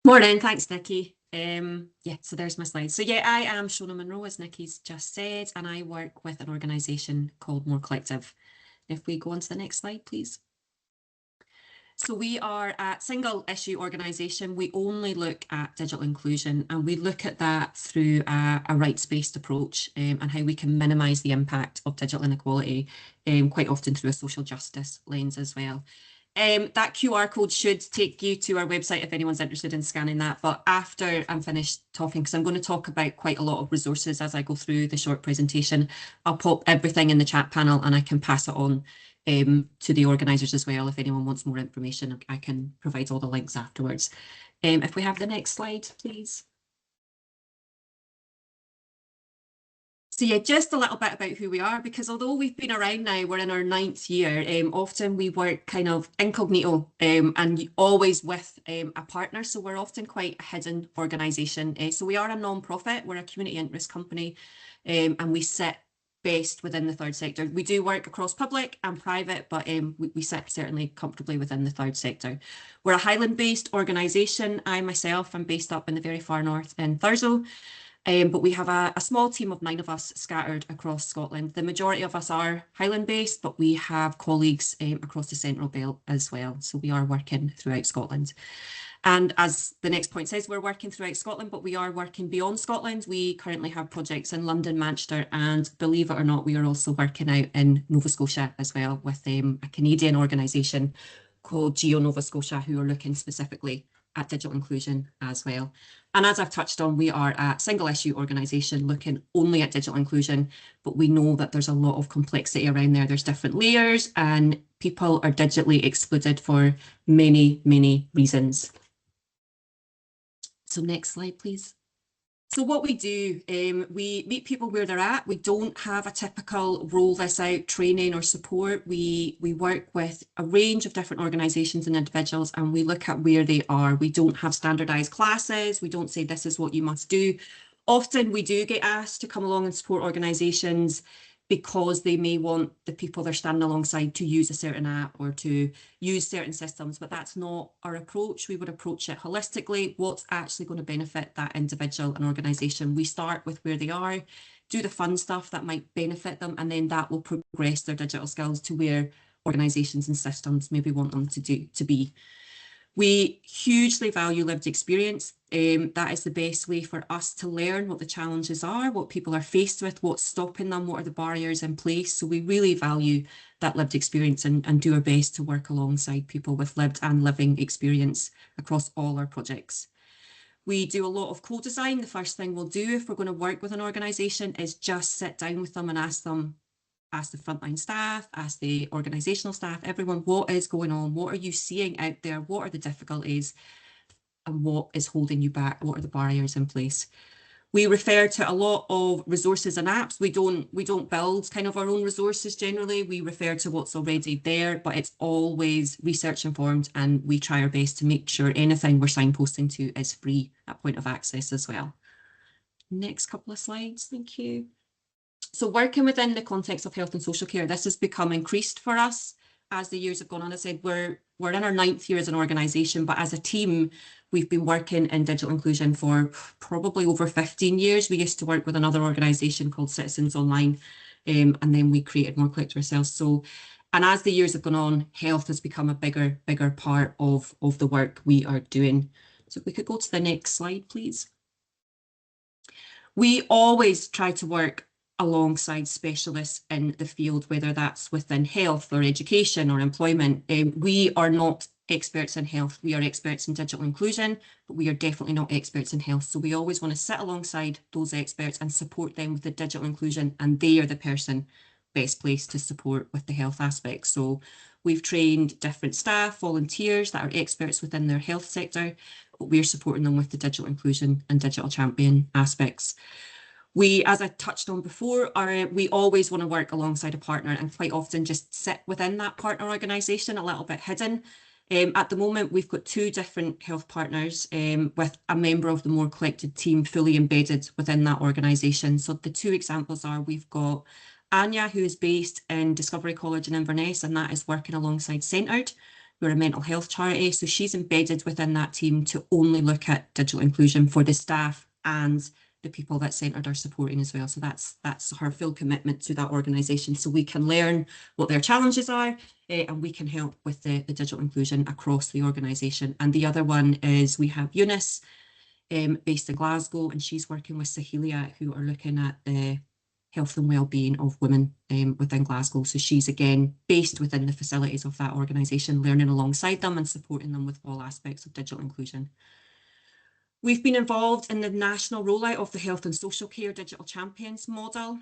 Morning, thanks Nikki. So there's my slide. So yeah, I am Shona Monroe, as Nikki's just said, and I work with an organisation called Mhor Collective. If we go on to the next slide, please. So we are a single issue organisation. We only look at digital inclusion, and we look at that through a rights-based approach and how we can minimise the impact of digital inequality, quite often through a social justice lens as well. That QR code should take you to our website if anyone's interested in scanning that. But after I'm finished talking, because I'm going to talk about quite a lot of resources as I go through the short presentation, I'll pop everything in the chat panel and I can pass it on to the organisers as well. If anyone wants more information, I can provide all the links afterwards. If we have the next slide, please. So yeah, just a little bit about who we are, because although we've been around now, we're in our 9th year, often we work kind of incognito and always with a partner. So we're often quite a hidden organisation. So we are a non-profit, we're a community interest company, and we sit based within the third sector. We do work across public and private, but we sit certainly comfortably within the third sector. We're a Highland-based organisation. I myself am based up in the very far north in Thurso. But we have a small team of 9 of us scattered across Scotland. The majority of us are Highland-based, but we have colleagues across the Central Belt as well. So we are working throughout Scotland. And as the next point says, we're working throughout Scotland, but we are working beyond Scotland. We currently have projects in London, Manchester, and believe it or not, we are also working out in Nova Scotia as well with a Canadian organisation called Geo Nova Scotia, who are looking specifically at digital inclusion as well. And as I've touched on, we are a single issue organisation looking only at digital inclusion, but we know that there's a lot of complexity around there. There's different layers and people are digitally excluded for many, many reasons. So next slide, please. So what we do, we meet people where they're at. We don't have a typical roll this out training or support. We work with a range of different organisations and individuals, and we look at where they are. We don't have standardised classes. We don't say this is what you must do. Often we do get asked to come along and support organisations because they may want the people they're standing alongside to use a certain app or to use certain systems, but that's not our approach. We would approach it holistically. What's actually going to benefit that individual and organisation? We start with where they are, do the fun stuff that might benefit them, and then that will progress their digital skills to where organisations and systems maybe want them to be. We hugely value lived experience. That is the best way for us to learn what the challenges are, what people are faced with, what's stopping them, what are the barriers in place. So we really value that lived experience and do our best to work alongside people with lived and living experience across all our projects. We do a lot of co-design. The first thing we'll do if we're going to work with an organisation is just sit down with them and ask the frontline staff, ask the organisational staff, everyone, what is going on? What are you seeing out there? What are the difficulties? And what is holding you back? What are the barriers in place? We refer to a lot of resources and apps. We don't build kind of our own resources generally. We refer to what's already there, but it's always research informed, and we try our best to make sure anything we're signposting to is free at point of access as well. Next couple of slides, thank you. So working within the context of health and social care, this has become increased for us as the years have gone on. As I said, we're in our 9th year as an organisation, but as a team, we've been working in digital inclusion for probably over 15 years. We used to work with another organisation called Citizens Online, and then we created Mhor Collective ourselves. So, and as the years have gone on, health has become a bigger part of the work we are doing. So if we could go to the next slide, please. We always try to work alongside specialists in the field, whether that's within health or education or employment. We are not experts in health. We are experts in digital inclusion, but we are definitely not experts in health. So we always want to sit alongside those experts and support them with the digital inclusion, and they are the person best placed to support with the health aspects. So we've trained different staff, volunteers that are experts within their health sector, but we're supporting them with the digital inclusion and digital champion aspects. We, as I touched on before, we always want to work alongside a partner, and quite often just sit within that partner organisation a little bit hidden. At the moment, we've got 2 different health partners with a member of the Mhor Collective team fully embedded within that organisation. So the 2 examples are, we've got Anya, who is based in Discovery College in Inverness, and that is working alongside Centred, We're a mental health charity, so she's embedded within that team to only look at digital inclusion for the staff and the people that Centred are supporting as well. So that's her full commitment to that organisation, so we can learn what their challenges are, and we can help with the digital inclusion across the organisation. And the other one is we have Eunice, based in Glasgow, and she's working with Sahelia, who are looking at the health and well-being of women within Glasgow. So she's again based within the facilities of that organisation, learning alongside them and supporting them with all aspects of digital inclusion. We've been involved in the national rollout of the Health and Social Care Digital Champions model.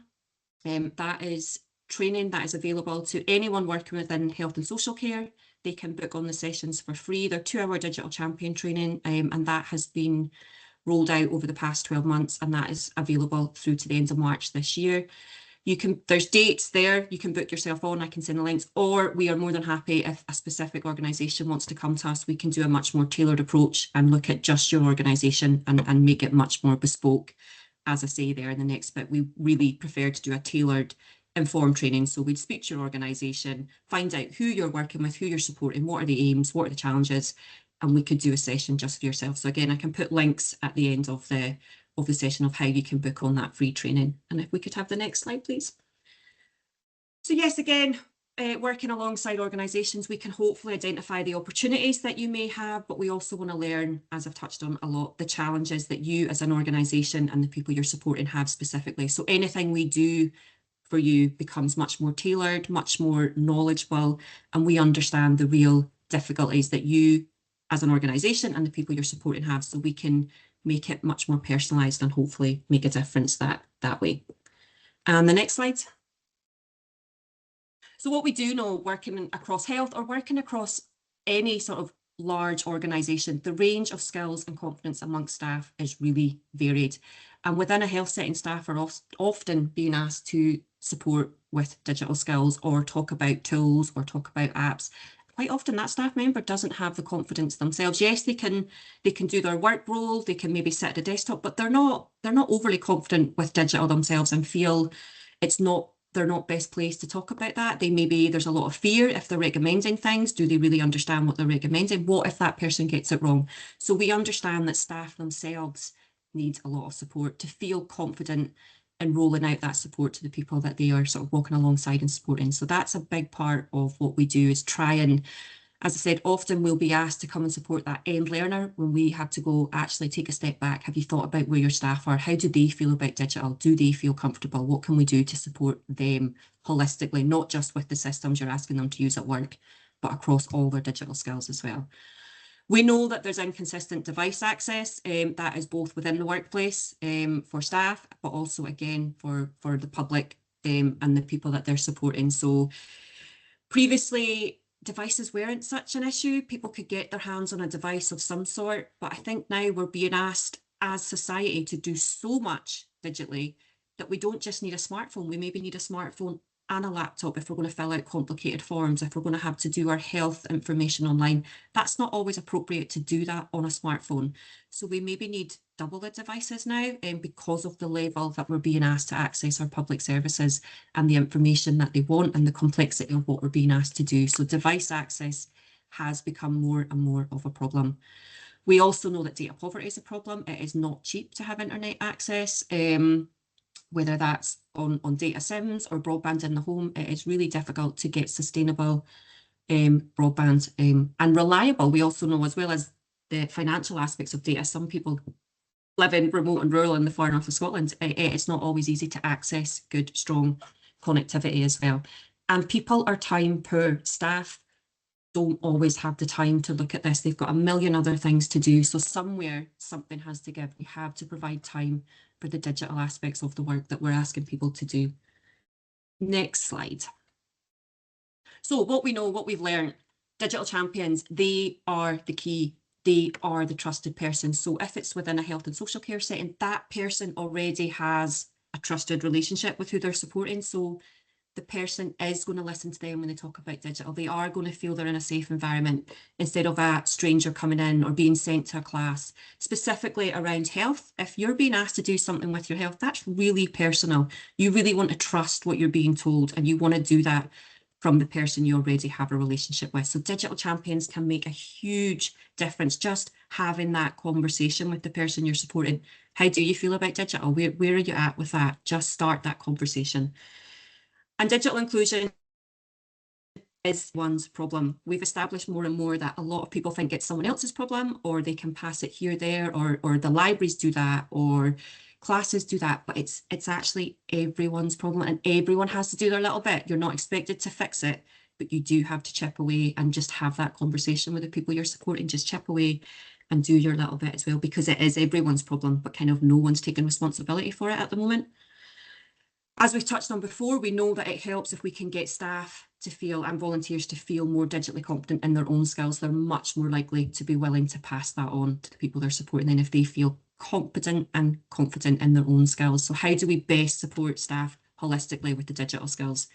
That is training that is available to anyone working within health and social care. They can book on the sessions for free. They're 2-hour digital champion training, and that has been rolled out over the past 12 months, and that is available through to the end of March this year. There's dates there, you can book yourself on, I can send the links, or we are more than happy if a specific organisation wants to come to us, we can do a much more tailored approach and look at just your organisation and make it much more bespoke. As I say there in the next bit, we really prefer to do a tailored informed training. So we'd speak to your organisation, find out who you're working with, who you're supporting, what are the aims, what are the challenges, and we could do a session just for yourself. So again, I can put links at the end of the session of how you can book on that free training. And if we could have the next slide, please. So yes, again, working alongside organisations, we can hopefully identify the opportunities that you may have, but we also want to learn, as I've touched on a lot, the challenges that you as an organisation and the people you're supporting have specifically. So anything we do for you becomes much more tailored, much more knowledgeable, and we understand the real difficulties that you as an organisation and the people you're supporting have, so we can make it much more personalised and hopefully make a difference that way. And the next slide. So what we do know, working across health or working across any sort of large organisation, the range of skills and confidence amongst staff is really varied. And within a health setting, staff are often being asked to support with digital skills or talk about tools or talk about apps. Quite often that staff member doesn't have the confidence themselves. Yes, they can do their work role, they can maybe sit at a desktop, but they're not overly confident with digital themselves and feel they're not best placed to talk about that. There's a lot of fear if they're recommending things. Do they really understand what they're recommending? What if that person gets it wrong? So we understand that staff themselves need a lot of support to feel confident in rolling out that support to the people that they are sort of walking alongside and supporting. So that's a big part of what we do, is try and, as I said, often we'll be asked to come and support that end learner when we have to go, actually take a step back. Have you thought about where your staff are? How do they feel about digital? Do they feel comfortable? What can we do to support them holistically, not just with the systems you're asking them to use at work, but across all their digital skills as well? We know that there's inconsistent device access, that is both within the workplace for staff, but also again for the public and the people that they're supporting. So previously, devices weren't such an issue. People could get their hands on a device of some sort, but I think now we're being asked as society to do so much digitally that we don't just need a smartphone. We maybe need a smartphone and a laptop if we're going to fill out complicated forms, if we're going to have to do our health information online. That's not always appropriate to do that on a smartphone. So we maybe need double the devices now, because of the level that we're being asked to access our public services and the information that they want and the complexity of what we're being asked to do. So device access has become more and more of a problem. We also know that data poverty is a problem. It is not cheap to have internet access. Whether that's on data sims or broadband in the home, it is really difficult to get sustainable broadband and reliable. We also know, as well as the financial aspects of data, some people live in remote and rural in the far north of Scotland. It's not always easy to access good, strong connectivity as well. And people are time poor. Staff don't always have the time to look at this. They've got a million other things to do. So somewhere, something has to give. We have to provide time for the digital aspects of the work that we're asking people to do. Next slide. So what we know, what we've learned, digital champions, they are the key. They are the trusted person. So if it's within a health and social care setting, that person already has a trusted relationship with who they're supporting. So the person is going to listen to them when they talk about digital. They are going to feel they're in a safe environment instead of a stranger coming in or being sent to a class. Specifically around health, if you're being asked to do something with your health, that's really personal. You really want to trust what you're being told and you want to do that from the person you already have a relationship with. So digital champions can make a huge difference, just having that conversation with the person you're supporting. How do you feel about digital? Where are you at with that? Just start that conversation. And digital inclusion is one's problem. We've established more and more that a lot of people think it's someone else's problem, or they can pass it here, there, or the libraries do that, or classes do that, but it's actually everyone's problem, and everyone has to do their little bit. You're not expected to fix it, but you do have to chip away and just have that conversation with the people you're supporting. Just chip away and do your little bit as well, because it is everyone's problem, but kind of no one's taking responsibility for it at the moment. As we've touched on before, we know that it helps if we can get staff to feel and volunteers to feel more digitally competent in their own skills. They're much more likely to be willing to pass that on to the people they're supporting than if they feel competent and confident in their own skills. So how do we best support staff holistically with the digital skills?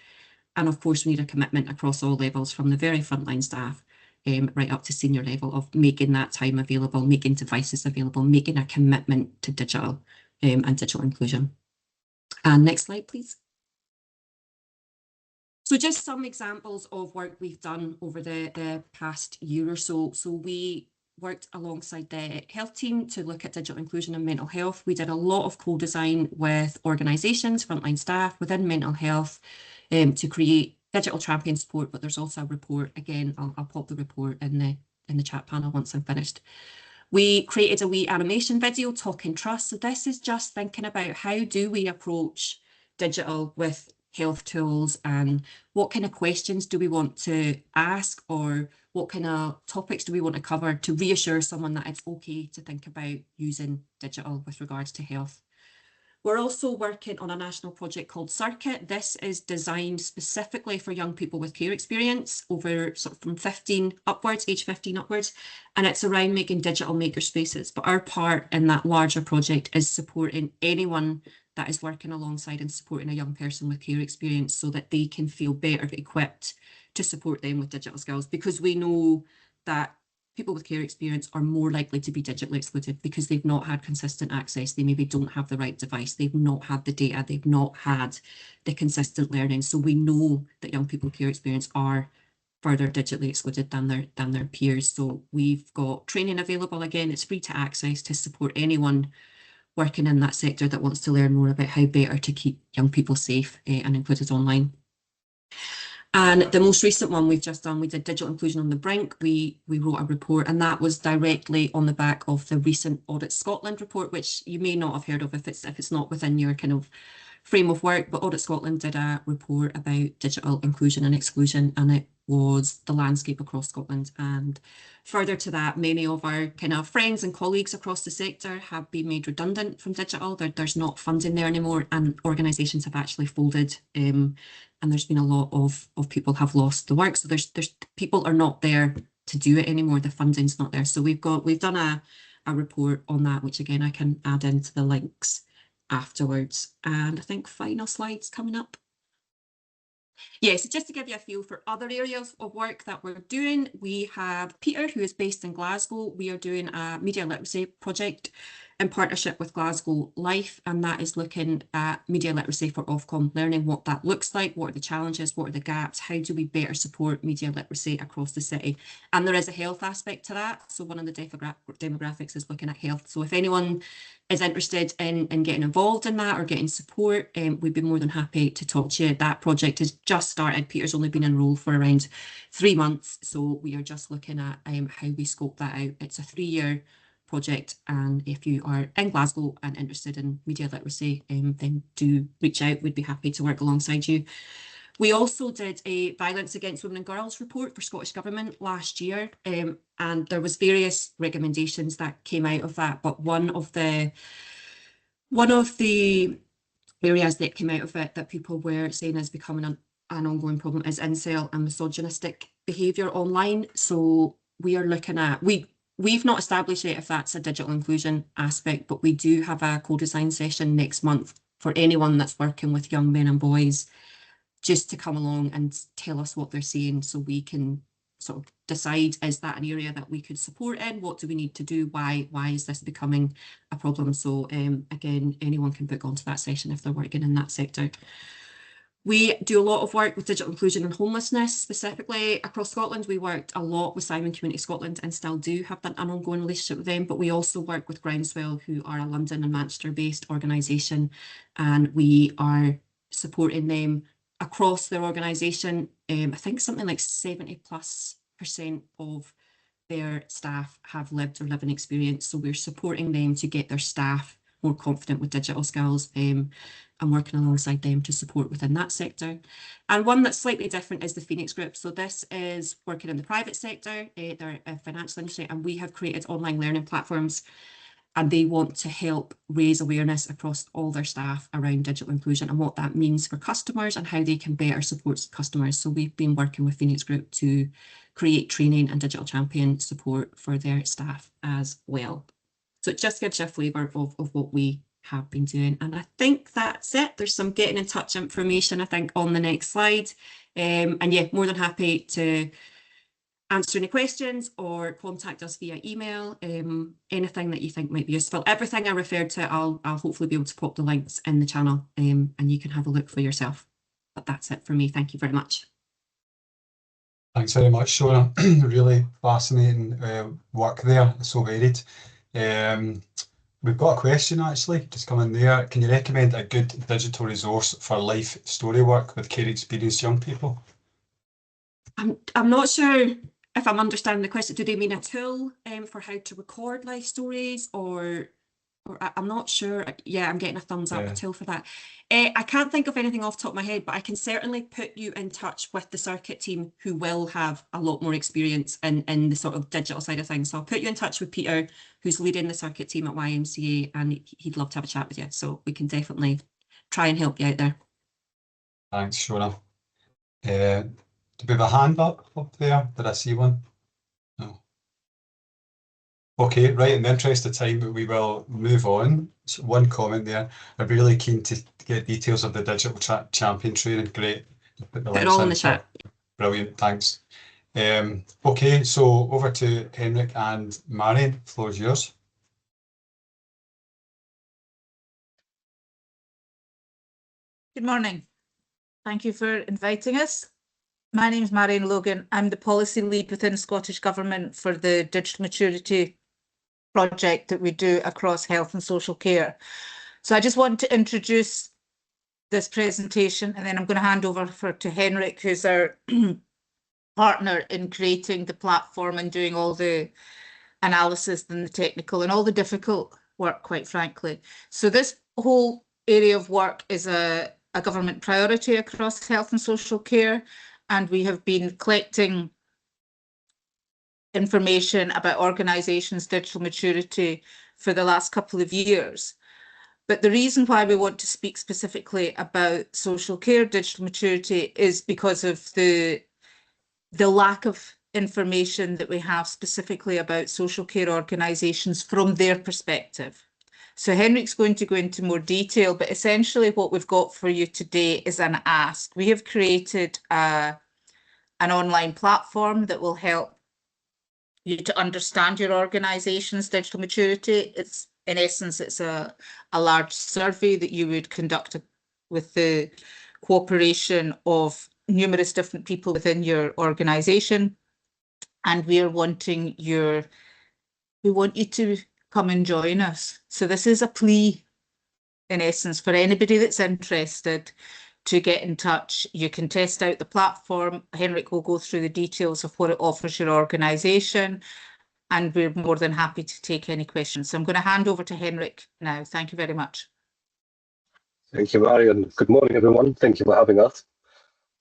And of course, we need a commitment across all levels, from the very frontline staff right up to senior level, of making that time available, making devices available, making a commitment to digital and digital inclusion. And next slide, please. So just some examples of work we've done over the past year or so. So we worked alongside the health team to look at digital inclusion and mental health. We did a lot of co-design with organisations, frontline staff within mental health to create digital champion support, but there's also a report. Again, I'll pop the report in the chat panel once I'm finished. We created a wee animation video, Talking Trust. So this is just thinking about how do we approach digital with health tools, and what kind of questions do we want to ask, or what kind of topics do we want to cover to reassure someone that it's okay to think about using digital with regards to health. We're also working on a national project called Circuit. This is designed specifically for young people with care experience over sort of from 15 upwards, age 15 upwards, and it's around making digital maker spaces. But our part in that larger project is supporting anyone that is working alongside and supporting a young person with care experience so that they can feel better equipped to support them with digital skills, because we know that people with care experience are more likely to be digitally excluded because they've not had consistent access. They maybe don't have the right device. They've not had the data. They've not had the consistent learning. So we know that young people with care experience are further digitally excluded than their peers. So we've got training available. Again, it's free to access to support anyone working in that sector that wants to learn more about how better to keep young people safe and included online. And the most recent one we've just done, we did Digital Inclusion on the Brink. We wrote a report, and that was directly on the back of the recent Audit Scotland report, which you may not have heard of if it's not within your kind of frame of work. But Audit Scotland did a report about digital inclusion and exclusion, and it was the landscape across Scotland. And further to that, many of our kind of friends and colleagues across the sector have been made redundant from digital. There's not funding there anymore, and organisations have actually folded. And there's been a lot of people have lost the work. So there's people are not there to do it anymore. The funding's not there. So we've done a report on that, which again I can add into the links afterwards. And I think final slides coming up. Yeah, so just to give you a feel for other areas of work that we're doing, we have Peter, who is based in Glasgow. We are doing a media literacy project in partnership with Glasgow Life, and that is looking at media literacy for Ofcom learning, what that looks like, what are the challenges, what are the gaps, how do we better support media literacy across the city. And there is a health aspect to that. So one of the demographics is looking at health. So if anyone is interested in getting involved in that or getting support, we'd be more than happy to talk to you. That project has just started. Peter's only been enrolled for around 3 months. So we are just looking at how we scope that out. It's a 3-year project, and if you are in Glasgow and interested in media literacy, then do reach out. We'd be happy to work alongside you. We also did a violence against women and girls report for Scottish Government last year, and there was various recommendations that came out of that, but one of the areas that came out of it that people were saying is becoming an ongoing problem is incel and misogynistic behaviour online. So we are looking at, we've not established yet if that's a digital inclusion aspect, but we do have a co-design session next month for anyone that's working with young men and boys, just to come along and tell us what they're seeing so we can sort of decide, is that an area that we could support in? What do we need to do? Why is this becoming a problem? So again, anyone can book onto that session if they're working in that sector. We do a lot of work with digital inclusion and homelessness, specifically across Scotland. We worked a lot with Simon Community Scotland and still do have an ongoing relationship with them, but we also work with Groundswell, who are a London and Manchester-based organisation, and we are supporting them across their organisation. I think something like 70+% of their staff have lived or living experience, so we're supporting them to get their staff more confident with digital skills, and working alongside them to support within that sector. And one that's slightly different is the Phoenix Group. So this is working in the private sector, they're a financial industry, and we have created online learning platforms, and they want to help raise awareness across all their staff around digital inclusion and what that means for customers and how they can better support customers. So we've been working with Phoenix Group to create training and digital champion support for their staff as well. So it just gives you a flavour of what we have been doing. And I think that's it. There's some getting in touch information, I think, on the next slide. And yeah, more than happy to answer any questions or contact us via email, anything that you think might be useful. Everything I referred to, I'll hopefully be able to pop the links in the channel, and you can have a look for yourself. But that's it for me. Thank you very much. Thanks very much, Shona. Really fascinating work there, so varied. We've got a question actually just coming there. Can you recommend a good digital resource for life story work with care experienced young people? I'm not sure if I'm understanding the question. Do they mean a tool for how to record life stories, or I'm not sure. Yeah, I'm getting a thumbs up, a tool for that. I can't think of anything off the top of my head, but I can certainly put you in touch with the circuit team, who will have a lot more experience in the sort of digital side of things. So I'll put you in touch with Peter, who's leading the circuit team at YMCA, and he'd love to have a chat with you. So we can definitely try and help you out there. Thanks, Shona. Do we have a hand up there? Did I see one? No. Okay, right, in the interest of time, we will move on. So one comment there. I'm really keen to get details of the digital champion training. Great. Put it all in the chat. Brilliant, thanks. Okay, so over to Henrik and Marion. The floor is yours. Good morning. Thank you for inviting us. My name is Marion Logan. I'm the policy lead within Scottish Government for the digital maturity project that we do across health and social care. So I just want to introduce this presentation, and then I'm going to hand over to Henrik, who's our partner in creating the platform and doing all the analysis and the technical and all the difficult work, quite frankly. So this whole area of work is a government priority across health and social care, and we have been collecting information about organisations' digital maturity for the last couple of years. But the reason why we want to speak specifically about social care digital maturity is because of the lack of information that we have specifically about social care organisations from their perspective. So Henrik's going to go into more detail, but essentially what we've got for you today is an ask. We have created an online platform that will help you to understand your organisation's digital maturity. It's, in essence, it's a large survey that you would conduct with the cooperation of numerous different people within your organisation. And we want you to come and join us. So this is a plea, in essence, for anybody that's interested to get in touch. You can test out the platform. Henrik will go through the details of what it offers your organisation, and we're more than happy to take any questions. So I'm going to hand over to Henrik now. Thank you very much. Thank you, Marion. Good morning, everyone. Thank you for having us.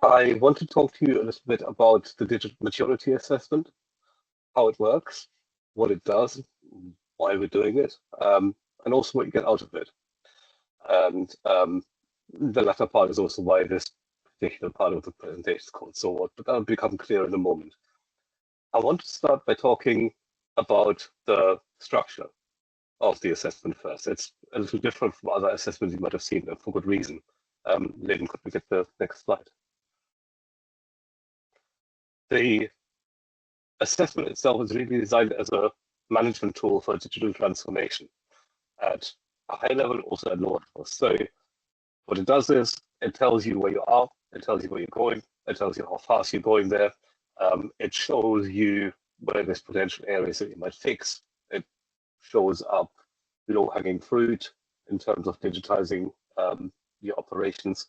I want to talk to you a little bit about the digital maturity assessment, how it works, what it does, why we're doing it, and also what you get out of it. And the latter part is also why this particular part of the presentation is called So What, but that'll become clear in a moment. I want to start by talking about the structure of the assessment first. It's a little different from other assessments you might have seen, and for good reason. Leighton, could we get the next slide? The assessment itself is really designed as a management tool for digital transformation at a high level, also at lower level. So What it does is it tells you where you are, it tells you where you're going, it tells you how fast you're going there. It shows you where there's potential areas that you might fix. It shows up low-hanging fruit in terms of digitizing your operations.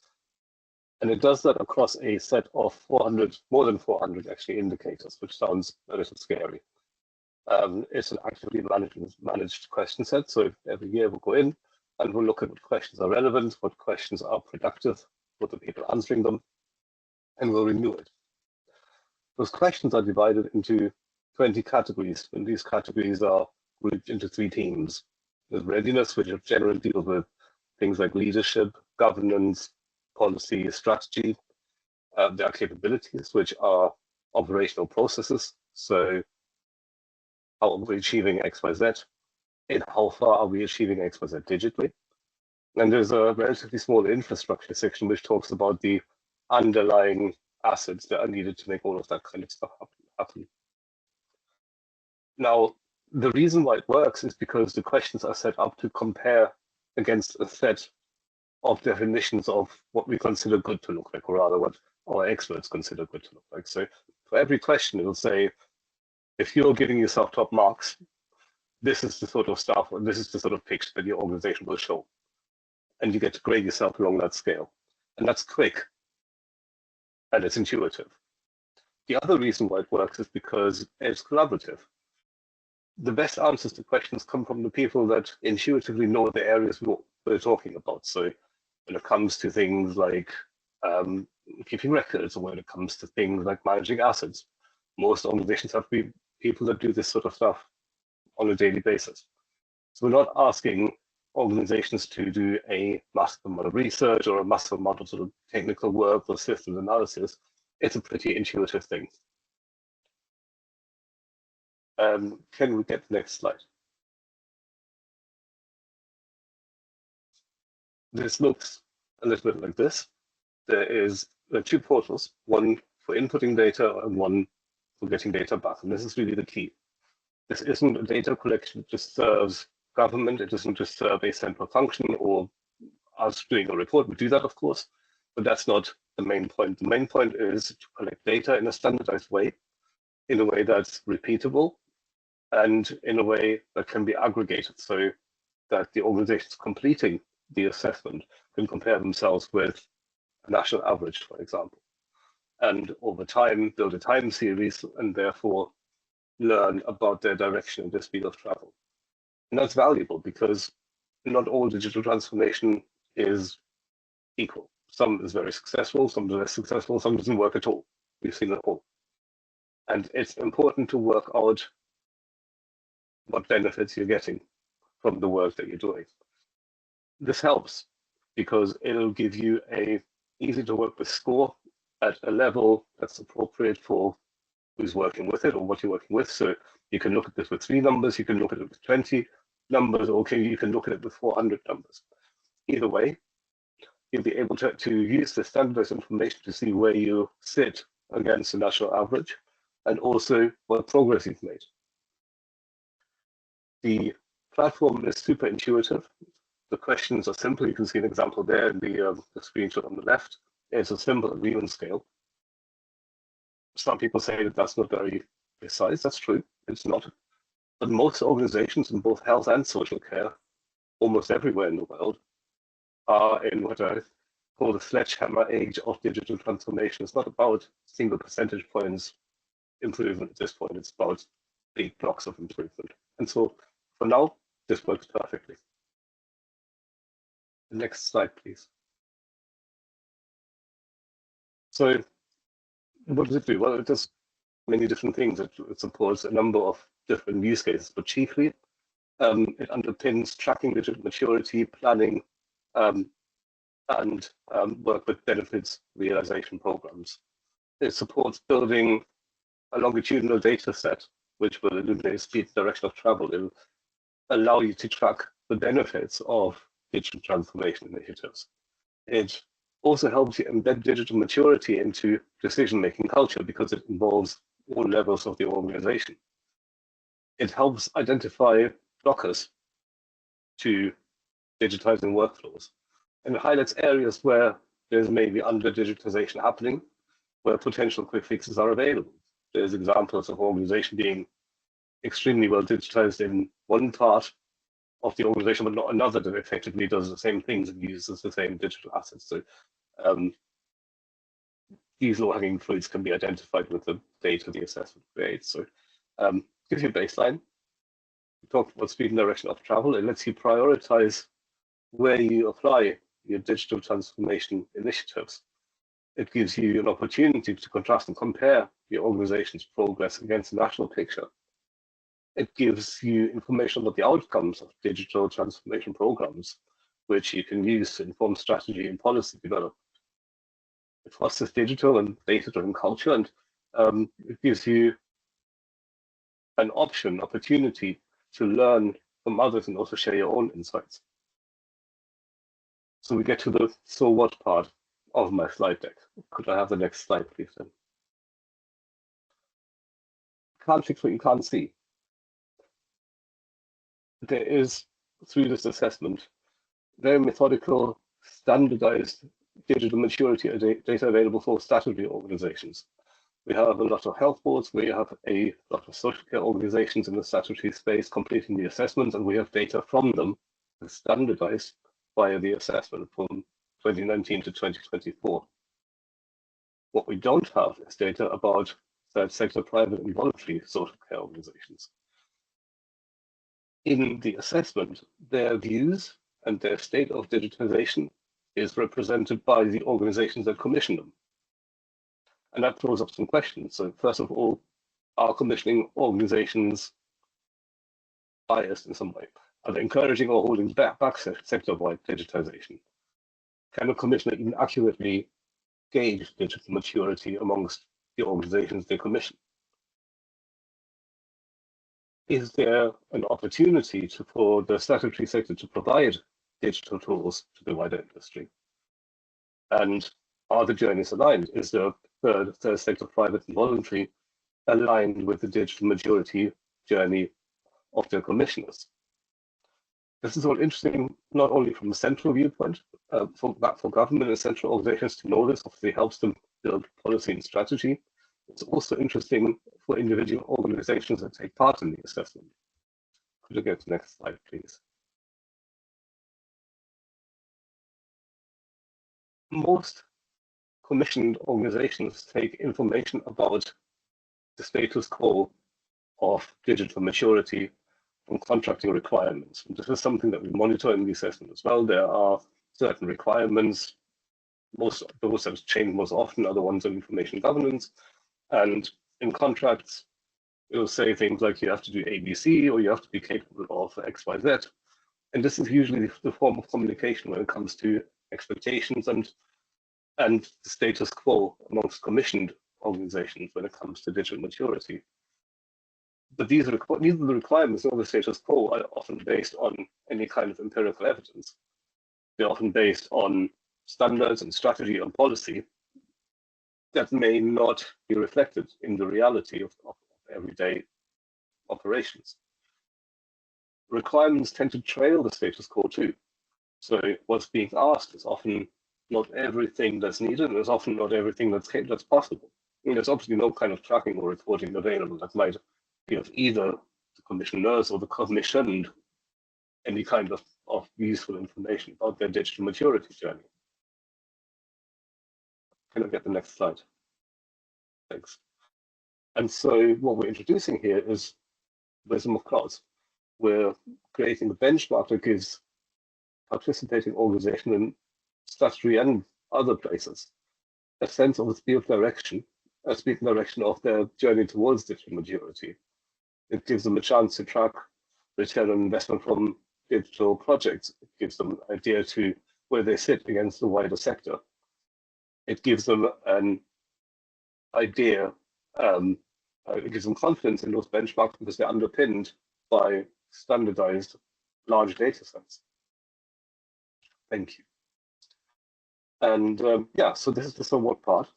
And it does that across a set of 400, more than 400 actually indicators, which sounds a little scary. It's an actively managed question set. So every year we'll go in and we'll look at what questions are relevant, what questions are productive, what the people answering them, and we'll renew it. Those questions are divided into 20 categories, and these categories are grouped into 3 teams. There's readiness, which generally deals with things like leadership, governance, policy, strategy. There are capabilities, which are operational processes. So how are we achieving X, Y, Z? And how far are we achieving X, Y, Z digitally? And there's a relatively small infrastructure section which talks about the underlying assets that are needed to make all of that kind of stuff happen. Now, the reason why it works is because the questions are set up to compare against a set of definitions of what we consider good to look like, or rather what our experts consider good to look like. So for every question, it'll say, if you're giving yourself top marks, this is the sort of stuff, or this is the sort of picture that your organization will show. And you get to grade yourself along that scale. And that's quick, and it's intuitive. The other reason why it works is because it's collaborative. The best answers to questions come from the people that intuitively know the areas we're talking about. So when it comes to things like keeping records, or when it comes to things like managing assets, most organizations have people that do this sort of stuff on a daily basis. So we're not asking organizations to do a massive amount of research or a massive amount of sort of technical work or systems analysis. It's a pretty intuitive thing. Can we get the next slide? This looks a little bit like this. There are 2 portals, one for inputting data and one for getting data back. And this is really the key. This isn't a data collection that just serves government. It doesn't just serve a central function or us doing a report. We do that, of course, but that's not the main point. The main point is to collect data in a standardized way, in a way that's repeatable, and in a way that can be aggregated so that the organizations completing the assessment can compare themselves with a national average, for example. And over time, build a time series and therefore learn about their direction and their speed of travel. And that's valuable because not all digital transformation is equal. Some is very successful, some is less successful, some doesn't work at all. We've seen it all. And it's important to work out what benefits you're getting from the work that you're doing. This helps because it'll give you a easy to work with score at a level that's appropriate for who's working with it or what you're working with. So you can look at this with 3 numbers, you can look at it with 20 numbers, or you can look at it with 400 numbers. Either way, you'll be able to use the standardized information to see where you sit against the national average and also what progress you've made. The platform is super intuitive. The questions are simple. You can see an example there in the screenshot on the left. It's a simple agreement scale. Some people say that that's not very precise. That's true. It's not. But most organizations in both health and social care, almost everywhere in the world, are in what I call the sledgehammer age of digital transformation. It's not about single percentage points improvement at this point. It's about big blocks of improvement. And so for now, this works perfectly. The next slide, please. So what does it do? Well, it does many different things. It supports a number of different use cases, but chiefly it underpins tracking digital maturity, planning, and work with benefits realization programs. It supports building a longitudinal data set, which will illuminate speed and direction of travel. It will allow you to track the benefits of digital transformation initiatives. It also helps you embed digital maturity into decision-making culture because it involves all levels of the organization. It helps identify blockers to digitizing workflows. And it highlights areas where there's maybe under-digitization happening, where potential quick fixes are available. There's examples of organization being extremely well digitized in one part of the organization, but not another that effectively does the same things and uses the same digital assets. So these low-hanging fruits can be identified with the data the assessment creates. So gives you a baseline. We talked about speed and direction of travel. It lets you prioritize where you apply your digital transformation initiatives. It gives you an opportunity to contrast and compare your organization's progress against the national picture. It gives you information about the outcomes of digital transformation programs, which you can use to inform strategy and policy development. It fosters digital and data-driven culture, and it gives you an opportunity to learn from others and also share your own insights. So we get to the so what part of my slide deck. Could I have the next slide, please, then? Can't fix what you can't see. There is, through this assessment, very methodical, standardized digital maturity data available for statutory organizations. We have a lot of health boards, we have a lot of social care organizations in the statutory space completing the assessment, and we have data from them standardized via the assessment from 2019 to 2024. What we don't have is data about third sector, private and voluntary social care organizations. In the assessment, their views and their state of digitization is represented by the organizations that commission them. And that throws up some questions. So first of all, are commissioning organizations biased in some way? Are they encouraging or holding back sector-wide digitization? Can a commissioner even accurately gauge digital maturity amongst the organizations they commission? Is there an opportunity for the statutory sector to provide digital tools to the wider industry? And are the journeys aligned? Is the third sector, private and voluntary, aligned with the digital maturity journey of their commissioners? This is all interesting, not only from a central viewpoint, for government and central organizations to know this, obviously helps them build policy and strategy. It's also interesting for individual organizations that take part in the assessment. Could you get to the next slide, please? Most commissioned organizations take information about the status quo of digital maturity from contracting requirements. And this is something that we monitor in the assessment as well. There are certain requirements. Most of those that change most often are the ones on information governance. And in contracts, it will say things like you have to do ABC or you have to be capable of XYZ. And this is usually the form of communication when it comes to expectations and the status quo amongst commissioned organizations when it comes to digital maturity. But neither the requirements nor the status quo are often based on any kind of empirical evidence. They're often based on standards and strategy and policy that may not be reflected in the reality of everyday operations. Requirements tend to trail the status quo too. So what's being asked is often not everything that's needed, and it's often not everything that's possible. I mean, there's obviously no kind of tracking or reporting available that might give either the commissioners or the commissioned any kind of useful information about their digital maturity journey. Can I get the next slide? Thanks. And so what we're introducing here is wisdom of crowds. We're creating a benchmark that gives participating organizations in statutory and other places a sense of the speed of direction, a speed and direction of their journey towards digital maturity. It gives them a chance to track return on investment from digital projects. It gives them an idea to where they sit against the wider sector. It gives them an idea, it gives them confidence in those benchmarks because they're underpinned by standardized large data sets. Thank you. And yeah, so this is the so what part.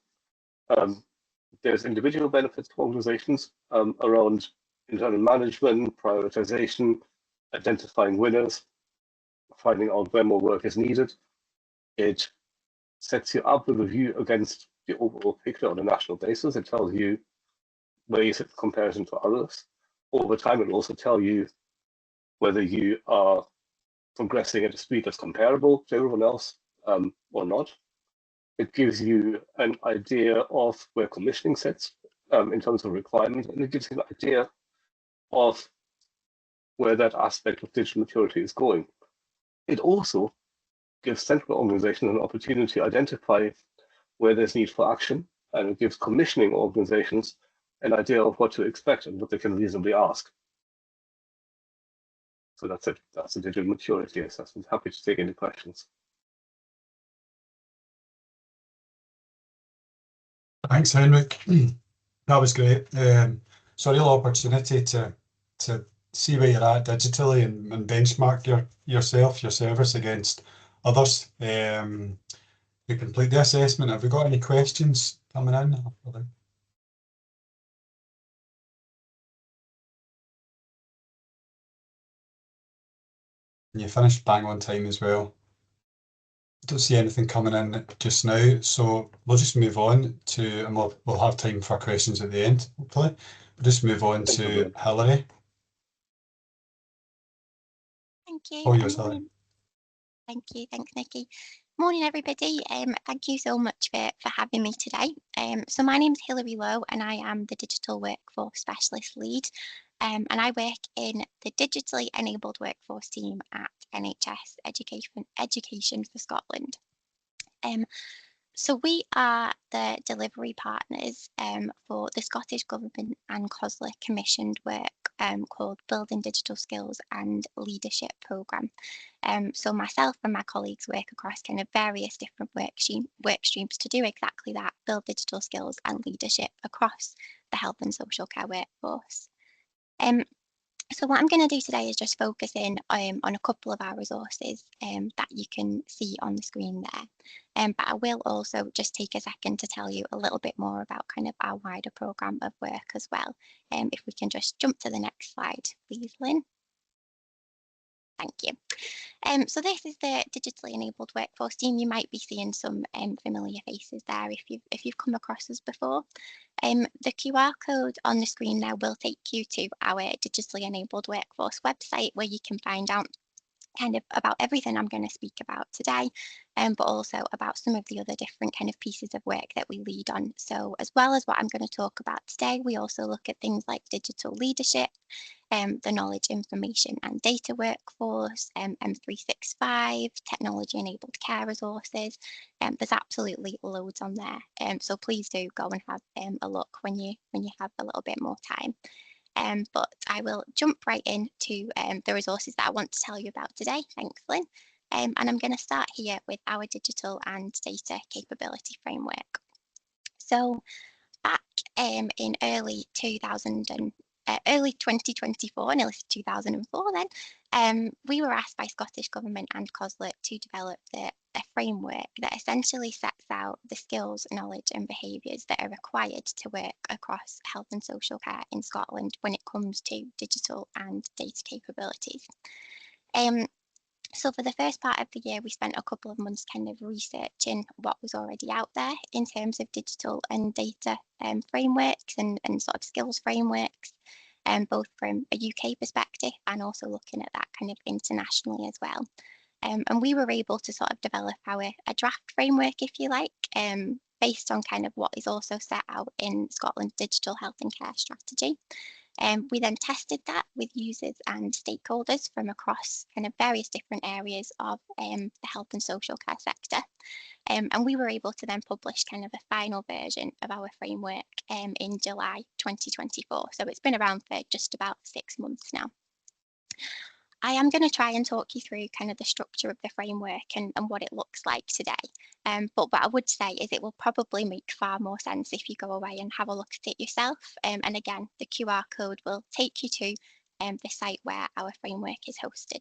There's individual benefits to organizations around internal management, prioritization, identifying winners, finding out where more work is needed. It sets you up with a view against the overall picture on a national basis. It tells you where you sit in comparison to others. Over time, it will also tell you whether you are progressing at a speed that's comparable to everyone else or not. It gives you an idea of where commissioning sits in terms of requirements, and it gives you an idea of where that aspect of digital maturity is going. It also gives central organizations an opportunity to identify where there's need for action, and it gives commissioning organizations an idea of what to expect and what they can reasonably ask. So that's it. That's the digital maturity assessment. Happy to take any questions. Thanks, Henrik. That was great. So a real opportunity to see where you're at digitally and benchmark your service against others. We complete the assessment. Have we got any questions coming in? And you finished bang on time as well. Don't see anything coming in just now, so we'll just move on to, and we'll have time for questions at the end, hopefully. We'll just move on to Hilary. Thank you. Oh, yours, Hilary. Thank you. Thanks, Nikki. Morning, everybody. Thank you so much for having me today. So my name is Hilary Lowe, and I am the Digital Workforce Specialist Lead. And I work in the Digitally Enabled Workforce team at NHS Education for Scotland. So we are the delivery partners for the Scottish Government and COSLA commissioned work called Building Digital Skills and Leadership Programme. So myself and my colleagues work across kind of various different work streams to do exactly that, build digital skills and leadership across the health and social care workforce. So what I'm going to do today is just focus in on a couple of our resources that you can see on the screen there. But I will also just take a second to tell you a little bit more about kind of our wider programme of work as well. If we can just jump to the next slide, please, Lynn. Thank you. So this is the digitally enabled workforce team. You might be seeing some familiar faces there if you've come across us before. The QR code on the screen now will take you to our digitally enabled workforce website, where you can find out kind of about everything I'm going to speak about today, but also about some of the other different kind of pieces of work that we lead on. So as well as what I'm going to talk about today, we also look at things like digital leadership, the knowledge, information and data workforce, M365, technology enabled care resources. There's absolutely loads on there. So please do go and have a look when you have a little bit more time. But I will jump right into the resources that I want to tell you about today. Thanks, Lynn. And I'm going to start here with our digital and data capability framework. So back in early 2024, nearly 2004 then, we were asked by Scottish Government and COSLA to develop a framework that essentially sets out the skills, knowledge and behaviours that are required to work across health and social care in Scotland when it comes to digital and data capabilities. So for the first part of the year, we spent a couple of months kind of researching what was already out there in terms of digital and data frameworks and sort of skills frameworks, both from a UK perspective and also looking at that kind of internationally as well. And we were able to sort of develop a draft framework, if you like, based on kind of what is also set out in Scotland's digital health and care strategy. We then tested that with users and stakeholders from across kind of various different areas of the health and social care sector. And we were able to then publish kind of a final version of our framework in July 2024. So it's been around for just about 6 months now. I am going to try and talk you through kind of the structure of the framework and what it looks like today. But what I would say is it will probably make far more sense if you go away and have a look at it yourself. And again, the QR code will take you to the site where our framework is hosted.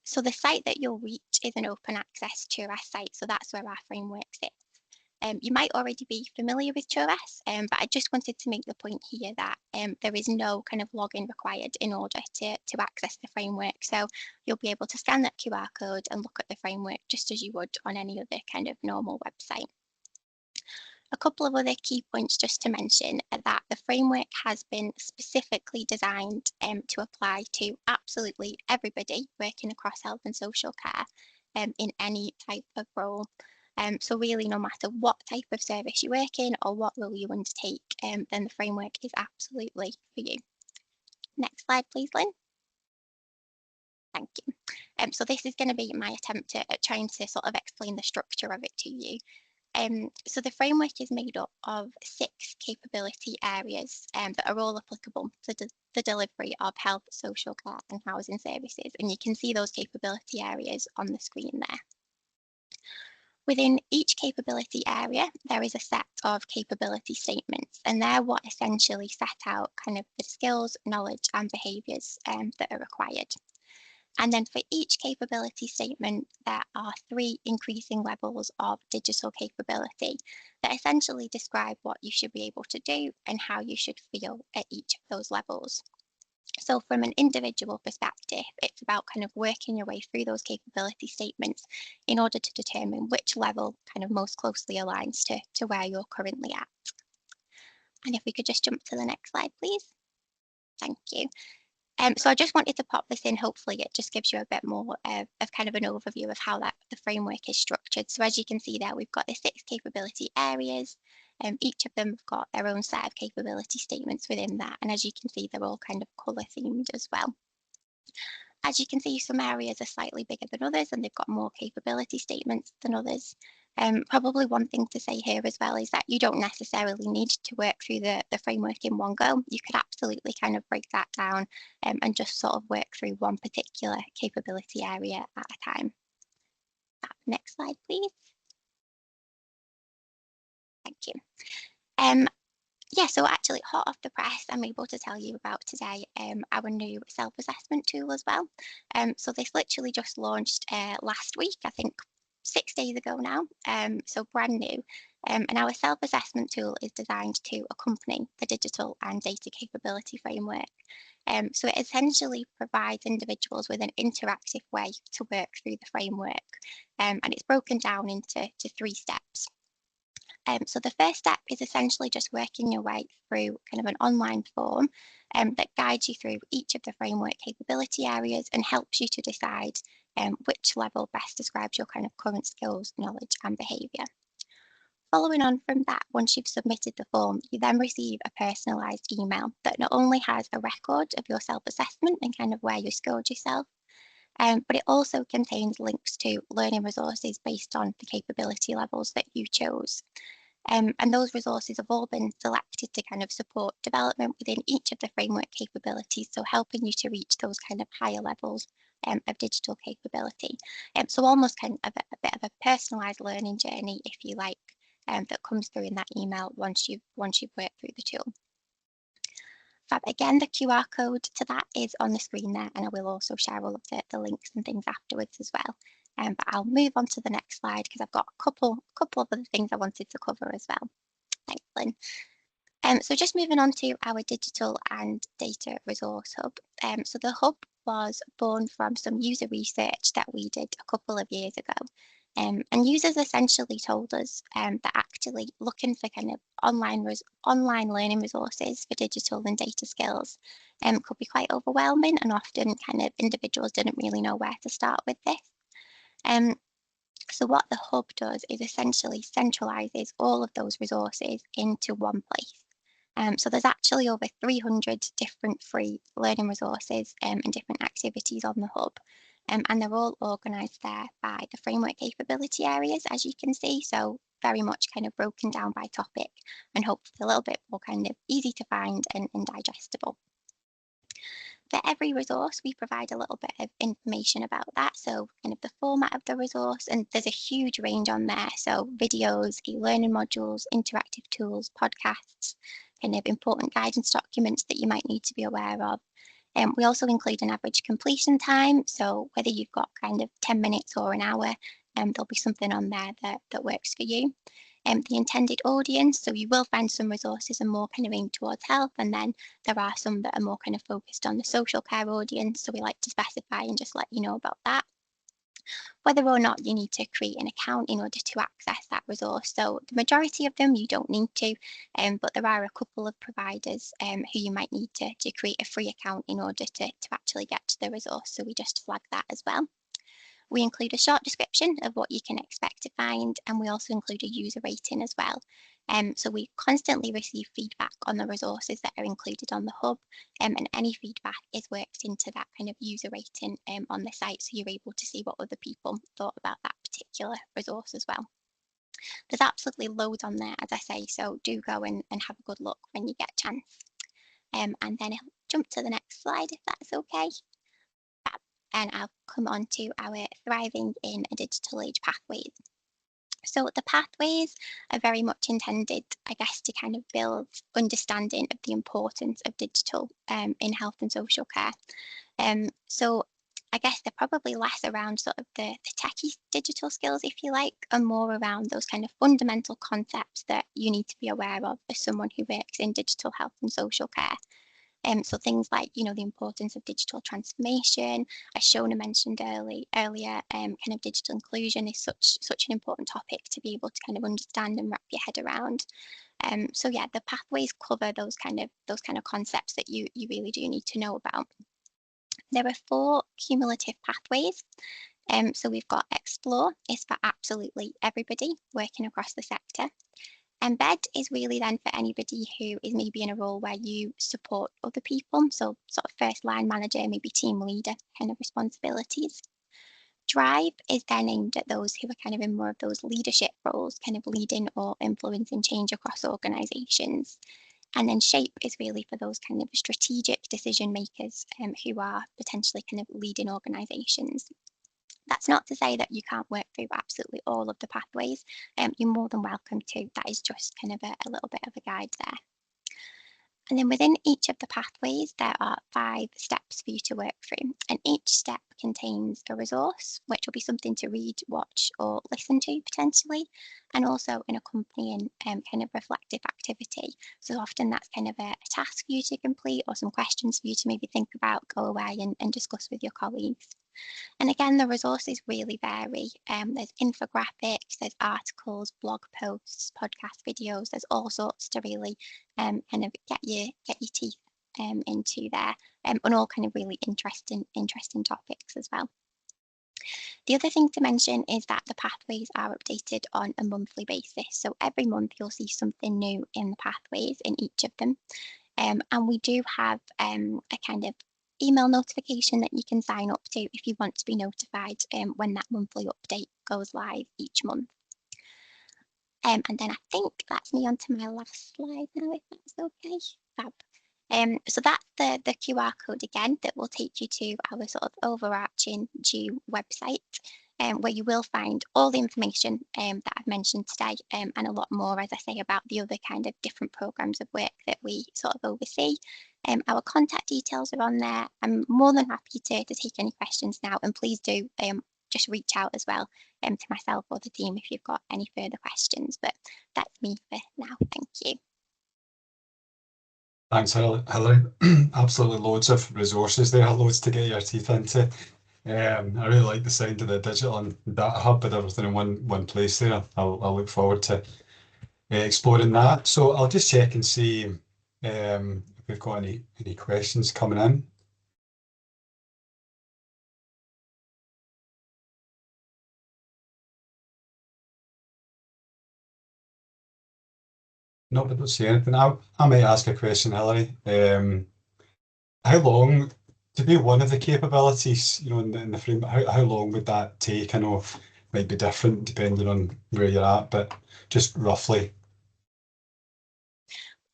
So the site that you'll reach is an open access TURAS site, so that's where our framework sits. You might already be familiar with TOS, but I just wanted to make the point here that there is no kind of login required in order to access the framework. So you'll be able to scan that QR code and look at the framework just as you would on any other kind of normal website. A couple of other key points just to mention are that the framework has been specifically designed to apply to absolutely everybody working across health and social care in any type of role. So really, no matter what type of service you work in or what role you undertake, then the framework is absolutely for you. Next slide, please, Lynn. Thank you. So this is going to be my attempt at trying to sort of explain the structure of it to you. So the framework is made up of 6 capability areas that are all applicable to the delivery of health, social care and housing services. And you can see those capability areas on the screen there. Within each capability area, there is a set of capability statements, and they're what essentially set out kind of the skills, knowledge and behaviours that are required. And then for each capability statement, there are 3 increasing levels of digital capability that essentially describe what you should be able to do and how you should feel at each of those levels. So from an individual perspective, it's about kind of working your way through those capability statements in order to determine which level kind of most closely aligns to where you're currently at. And if we could just jump to the next slide, please. Thank you. So I just wanted to pop this in. Hopefully it just gives you a bit more of kind of an overview of how the framework is structured. So as you can see there, we've got the 6 capability areas. Each of them have got their own set of capability statements within that. And as you can see, they're all kind of colour themed as well. As you can see, some areas are slightly bigger than others and they've got more capability statements than others. Probably one thing to say here as well is that you don't necessarily need to work through the framework in one go. You could absolutely kind of break that down and just sort of work through one particular capability area at a time. Next slide, please. Thank you. Yeah, so actually hot off the press, I'm able to tell you about today our new self-assessment tool as well. So this literally just launched last week, I think 6 days ago now, so brand new. And our self-assessment tool is designed to accompany the digital and data capability framework. So it essentially provides individuals with an interactive way to work through the framework. And it's broken down into 3 steps. So the first step is essentially just working your way through kind of an online form that guides you through each of the framework capability areas and helps you to decide which level best describes your kind of current skills, knowledge and behaviour. Following on from that, once you've submitted the form, you then receive a personalised email that not only has a record of your self-assessment and kind of where you scored yourself, but it also contains links to learning resources based on the capability levels that you chose. And those resources have all been selected to kind of support development within each of the framework capabilities, so helping you to reach those kind of higher levels of digital capability. So almost kind of a bit of a personalised learning journey, if you like, that comes through in that email once you've worked through the tool. Fab. Again, the QR code to that is on the screen there, and I will also share all of the links and things afterwards as well. But I'll move on to the next slide because I've got a couple of other things I wanted to cover as well. Thanks, Lynn. So just moving on to our digital and data resource hub. So the hub was born from some user research that we did a couple of years ago. And users essentially told us that actually looking for kind of online learning resources for digital and data skills could be quite overwhelming, and often kind of individuals didn't really know where to start with this. So what the hub does is essentially centralises all of those resources into one place. So there's actually over 300 different free learning resources and different activities on the hub. And they're all organised there by the framework capability areas, as you can see. So very much kind of broken down by topic and hopefully a little bit more kind of easy to find and digestible. For every resource, we provide a little bit of information about that. So kind of the format of the resource, and there's a huge range on there. So videos, e-learning modules, interactive tools, podcasts, kind of important guidance documents that you might need to be aware of. We also include an average completion time. So whether you've got kind of 10 minutes or an hour, there'll be something on there that works for you. the intended audience. So you will find some resources are more kind of aimed towards health, and then there are some that are more kind of focused on the social care audience. So we like to specify and just let you know about that. Whether or not you need to create an account in order to access that resource. So the majority of them you don't need to, but there are a couple of providers who you might need to create a free account in order to actually get to the resource. So we just flag that as well. We include a short description of what you can expect to find, and we also include a user rating as well. So we constantly receive feedback on the resources that are included on the hub, and any feedback is worked into that kind of user rating on the site, so you're able to see what other people thought about that particular resource as well. There's absolutely loads on there, as I say, so do go and have a good look when you get a chance. And then I'll jump to the next slide if that's okay. And I'll come on to our Thriving in a Digital Age pathways. So the pathways are very much intended, I guess, to kind of build understanding of the importance of digital in health and social care. So I guess they're probably less around sort of the techie digital skills, if you like, and more around those kind of fundamental concepts that you need to be aware of as someone who works in digital health and social care. So things like, you know, the importance of digital transformation, as Shona mentioned earlier, kind of digital inclusion is such an important topic to be able to kind of understand and wrap your head around. So yeah, the pathways cover those kind of concepts that you really do need to know about. There are 4 cumulative pathways. So we've got Explore is for absolutely everybody working across the sector. Embed is really then for anybody who is maybe in a role where you support other people, so sort of first line manager, maybe team leader kind of responsibilities. Drive is then aimed at those who are kind of in more of those leadership roles, kind of leading or influencing change across organisations. And then Shape is really for those kind of strategic decision makers who are potentially kind of leading organisations. That's not to say that you can't work through absolutely all of the pathways. You're more than welcome to. That is just kind of a little bit of a guide there. And then within each of the pathways, there are 5 steps for you to work through. And each step contains a resource, which will be something to read, watch, or listen to potentially, and also an accompanying kind of reflective activity. So often that's kind of a task for you to complete or some questions for you to maybe think about, go away and discuss with your colleagues. And again, the resources really vary. There's infographics, there's articles, blog posts, podcast videos. There's all sorts to really kind of get your teeth into there, and all kind of really interesting topics as well. The other thing to mention is that the pathways are updated on a monthly basis. So every month you'll see something new in the pathways in each of them. And we do have a kind of email notification that you can sign up to if you want to be notified when that monthly update goes live each month. And then I think that's me onto my last slide now, if that's okay. Fab. So that's the QR code again that will take you to our sort of overarching due website, where you will find all the information that I've mentioned today, and a lot more, as I say, about the other kind of different programmes of work that we sort of oversee. Our contact details are on there. I'm more than happy to take any questions now, and please do just reach out as well to myself or the team if you've got any further questions. But that's me for now. Thank you. Thanks, Hilary. Absolutely loads of resources there, loads to get your teeth into. I really like the sound of the digital and data hub with everything in one place there. I'll look forward to exploring that. So I'll just check and see if we've got any questions coming in. No, but don't see anything. I might ask a question, Hilary. How long, to be one of the capabilities, you know, in the frame, how long would that take? I know it might be different depending on where you're at, but just roughly.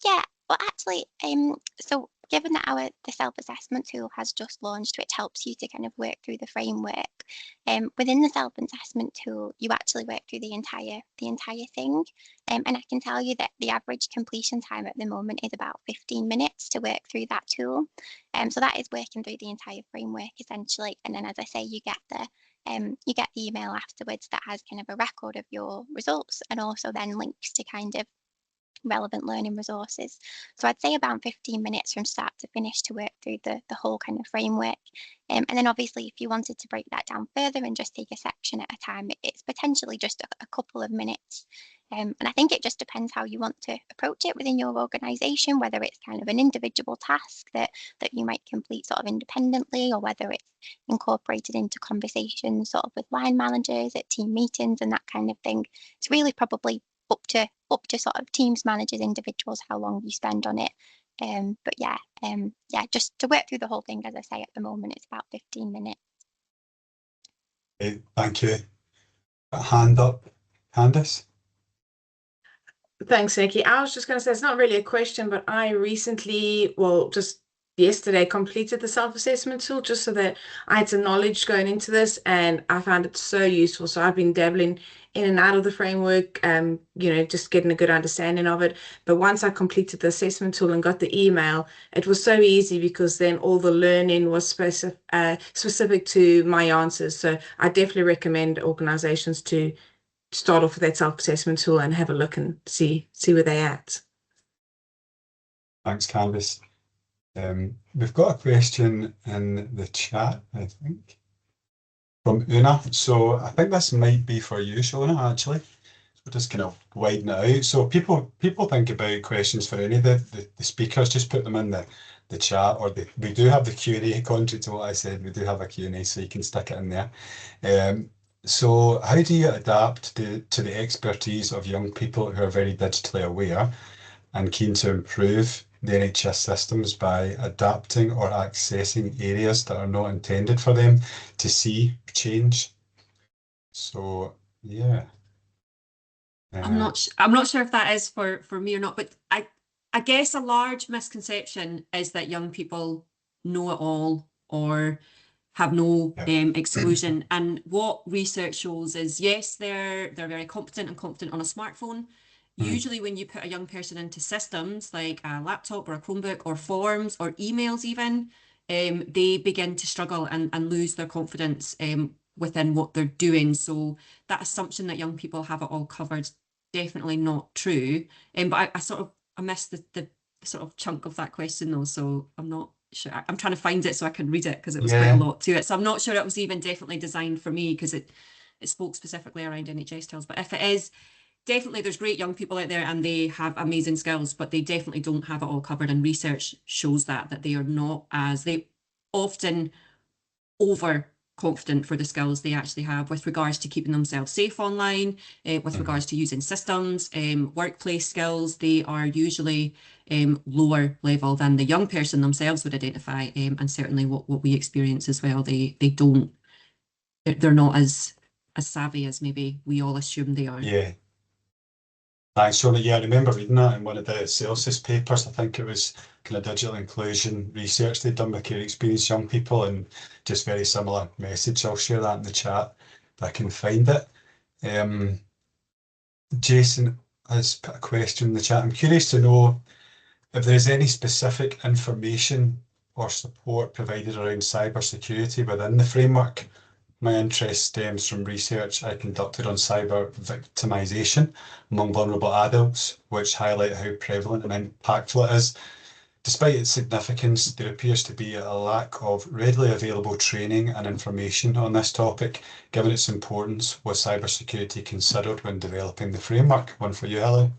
Yeah, well, actually, so given that the self-assessment tool has just launched, which helps you to kind of work through the framework, within the self-assessment tool, you actually work through the entire thing. And I can tell you that the average completion time at the moment is about 15 minutes to work through that tool. So that is working through the entire framework essentially. And then, as I say, you get the you get the email afterwards that has kind of a record of your results and also then links to kind of relevant learning resources. So I'd say about 15 minutes from start to finish to work through the whole kind of framework. And then obviously if you wanted to break that down further and just take a section at a time, it's potentially just a couple of minutes. And I think it just depends how you want to approach it within your organisation, whether it's kind of an individual task that you might complete sort of independently, or whether it's incorporated into conversations sort of with line managers at team meetings and that kind of thing. It's really probably up to sort of teams, managers, individuals, how long you spend on it. But yeah, just to work through the whole thing, as I say, at the moment, it's about 15 minutes. Thank you. A hand up, Candice. Thanks, Nikki. I was just going to say, it's not really a question, but I recently, well, just yesterday, completed the self-assessment tool just so that I had some knowledge going into this, and I found it so useful. So I've been dabbling in and out of the framework, just getting a good understanding of it. But once I completed the assessment tool and got the email, it was so easy because then all the learning was specific to my answers. So I definitely recommend organisations to start off with that self-assessment tool and have a look and see where they're at. Thanks, Candice. We've got a question in the chat, I think, from Una. So I think this might be for you, Shona, actually. We'll just kind of widen it out. So people think about questions for any of the speakers, just put them in the chat, or we do have the Q&A, contrary to what I said, we do have a Q&A, so you can stick it in there. So how do you adapt to the expertise of young people who are very digitally aware and keen to improve the NHS systems by adapting or accessing areas that are not intended for them to see change? So yeah. I'm not sure if that is for me or not, but I guess a large misconception is that young people know it all or have no exclusion. And what research shows is, yes, they're very competent on a smartphone. Usually when you put a young person into systems like a laptop or a Chromebook or forms or emails even, they begin to struggle and lose their confidence within what they're doing. So that assumption that young people have it all covered, definitely not true. But I missed the sort of chunk of that question though, so I'm not sure. I'm trying to find it so I can read it because it was quite a lot to it. So I'm not sure it was even definitely designed for me because it spoke specifically around NHS skills. But if it is, definitely there's great young people out there and they have amazing skills, but they definitely don't have it all covered. And research shows that they are not they often overconfident for the skills they actually have with regards to keeping themselves safe online, with regards to using systems, workplace skills. They are usually lower level than the young person themselves would identify, and certainly what we experience as well. They're not as savvy as maybe we all assume they are. Yeah. Thanks, Shona. Yeah, I remember reading that in one of the Celsius papers. I think it was kind of digital inclusion research they'd done with care experienced young people, and just very similar message. I'll share that in the chat if I can find it. Jason has put a question in the chat. I'm curious to know if there's any specific information or support provided around cybersecurity within the framework. My interest stems from research I conducted on cyber victimisation among vulnerable adults, which highlight how prevalent and impactful it is. Despite its significance, there appears to be a lack of readily available training and information on this topic. Given its importance, was cybersecurity considered when developing the framework? One for you, Helen.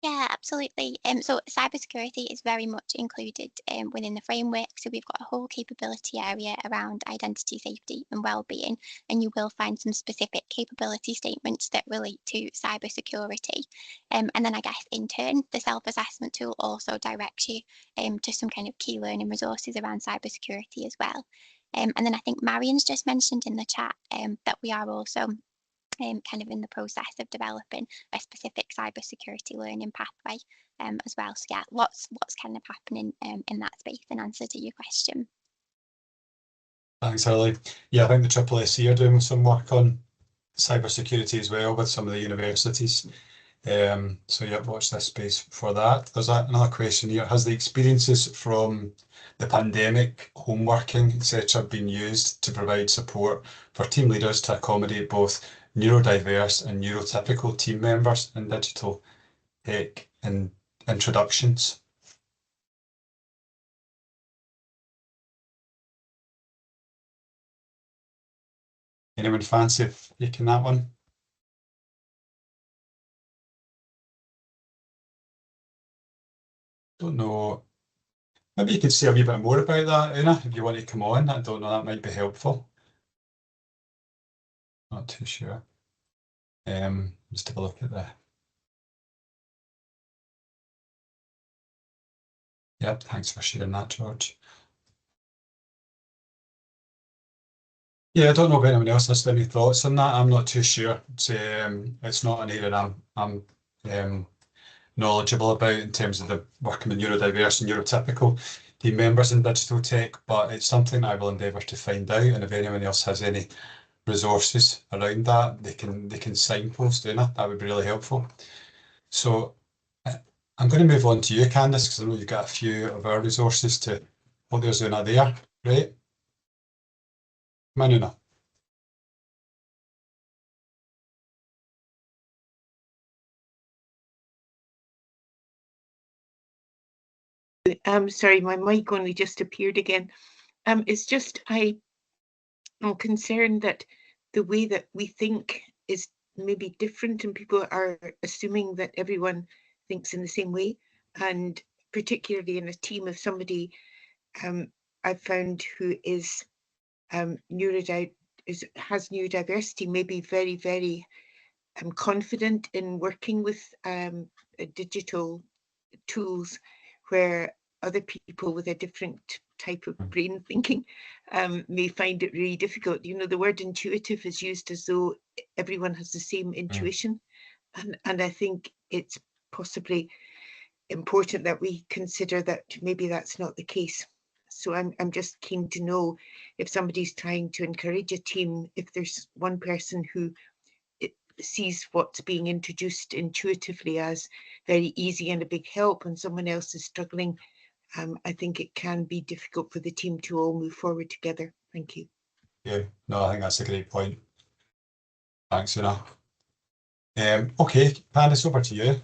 Yeah, absolutely. So cybersecurity is very much included within the framework. So we've got a whole capability area around identity, safety and wellbeing, and you will find some specific capability statements that relate to cybersecurity. And then I guess in turn, the self-assessment tool also directs you to some kind of key learning resources around cybersecurity as well. And then I think Marian's just mentioned in the chat that we are also kind of in the process of developing a specific cybersecurity learning pathway as well. So yeah, what's kind of happening in that space in answer to your question. Thanks, Harley. Yeah, I think the SSSC are doing some work on cybersecurity as well with some of the universities. So yeah, watch this space for that. There's another question here. Has the experiences from the pandemic, home working, etc., been used to provide support for team leaders to accommodate both neurodiverse and neurotypical team members in digital tech and introductions? Anyone fancy taking that one? Don't know. Maybe you could say a wee bit more about that, Una, if you want to come on. I don't know, that might be helpful. Not too sure. Just have a look at that. Yep, thanks for sharing that, George. Yeah, I don't know if anyone else has any thoughts on that. I'm not too sure. It's not an area I'm knowledgeable about in terms of the working with neurodiverse and neurotypical team members in digital tech, but it's something I will endeavour to find out. And if anyone else has any resources around that, they can signpost in it. That would be really helpful. So I'm going to move on to you, Candice, because I know you've got a few of our resources to what there's Una there. Right? Come on, Una. Sorry, my mic only just appeared again. It's just I'm concerned that the way that we think is maybe different, and people are assuming that everyone thinks in the same way. And particularly in a team of somebody I've found who is has neurodiversity, may be very, very confident in working with digital tools, where other people with a different type of brain thinking may find it really difficult. You know, the word intuitive is used as though everyone has the same intuition. And I think it's possibly important that we consider that maybe that's not the case. So I'm just keen to know if somebody's trying to encourage a team, if there's one person who sees what's being introduced intuitively as very easy and a big help, and someone else is struggling, I think it can be difficult for the team to all move forward together. Thank you. Yeah, no, I think that's a great point. Thanks, Una. Okay, Candice, over to you.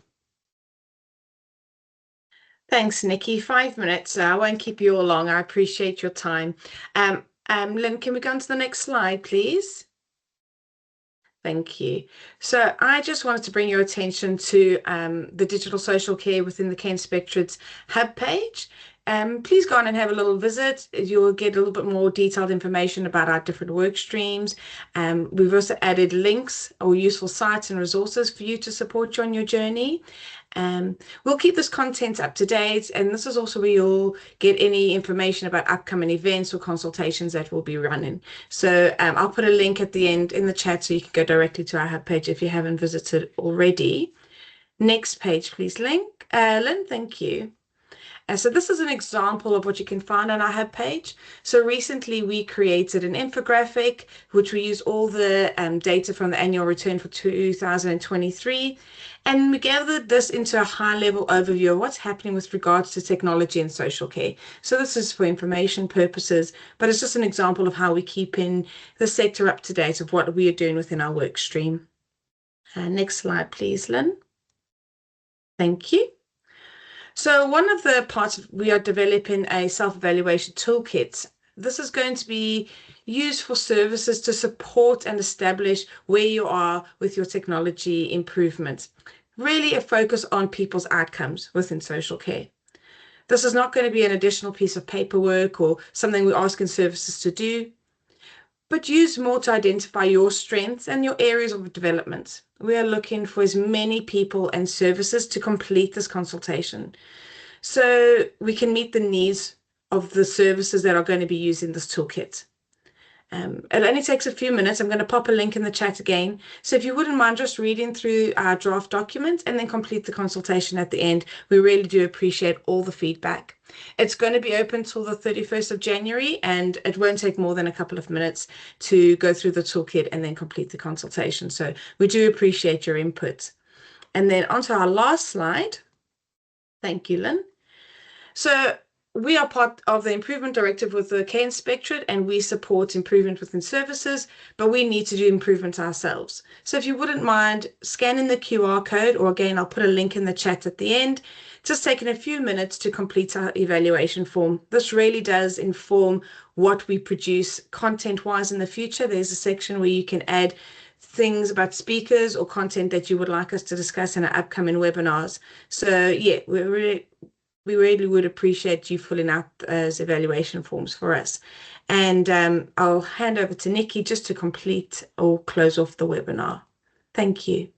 Thanks, Nikki. 5 minutes. I won't keep you all long. I appreciate your time. Lynn, can we go on to the next slide, please? Thank you. So I just wanted to bring your attention to the digital social care within the Kent Spectra's hub page. Please go on and have a little visit. You'll get a little bit more detailed information about our different work streams. We've also added links or useful sites and resources for you to support you on your journey. We'll keep this content up to date, and this is also where you'll get any information about upcoming events or consultations that we'll be running. So I'll put a link at the end in the chat so you can go directly to our hub page if you haven't visited already. Next page, please, Lynn. Thank you. So this is an example of what you can find on our hub page. So recently we created an infographic, which we use all the data from the annual return for 2023. And we gathered this into a high-level overview of what's happening with regards to technology and social care. So this is for information purposes, but it's just an example of how we're keeping the sector up to date of what we are doing within our work stream. Next slide, please, Lynn. Thank you. So one of the parts, we are developing a self-evaluation toolkit. This is going to be used for services to support and establish where you are with your technology improvements. Really a focus on people's outcomes within social care. This is not going to be an additional piece of paperwork or something we're asking services to do, but use more to identify your strengths and your areas of development. We are looking for as many people and services to complete this consultation, so we can meet the needs of the services that are going to be using this toolkit. It only takes a few minutes. I'm going to pop a link in the chat again. So if you wouldn't mind just reading through our draft document and then complete the consultation at the end, we really do appreciate all the feedback. It's going to be open till the 31st of January, and it won't take more than a couple of minutes to go through the toolkit and then complete the consultation. So we do appreciate your input. And then onto our last slide. Thank you, Lynn. So we are part of the Improvement Directive with the Care Inspectorate, and we support improvement within services, but we need to do improvement ourselves. So if you wouldn't mind scanning the QR code, or again, I'll put a link in the chat at the end, just taking a few minutes to complete our evaluation form. This really does inform what we produce content-wise in the future. There's a section where you can add things about speakers or content that you would like us to discuss in our upcoming webinars. So yeah, we really would appreciate you filling out those evaluation forms for us. And I'll hand over to Nikki just to complete or close off the webinar. Thank you.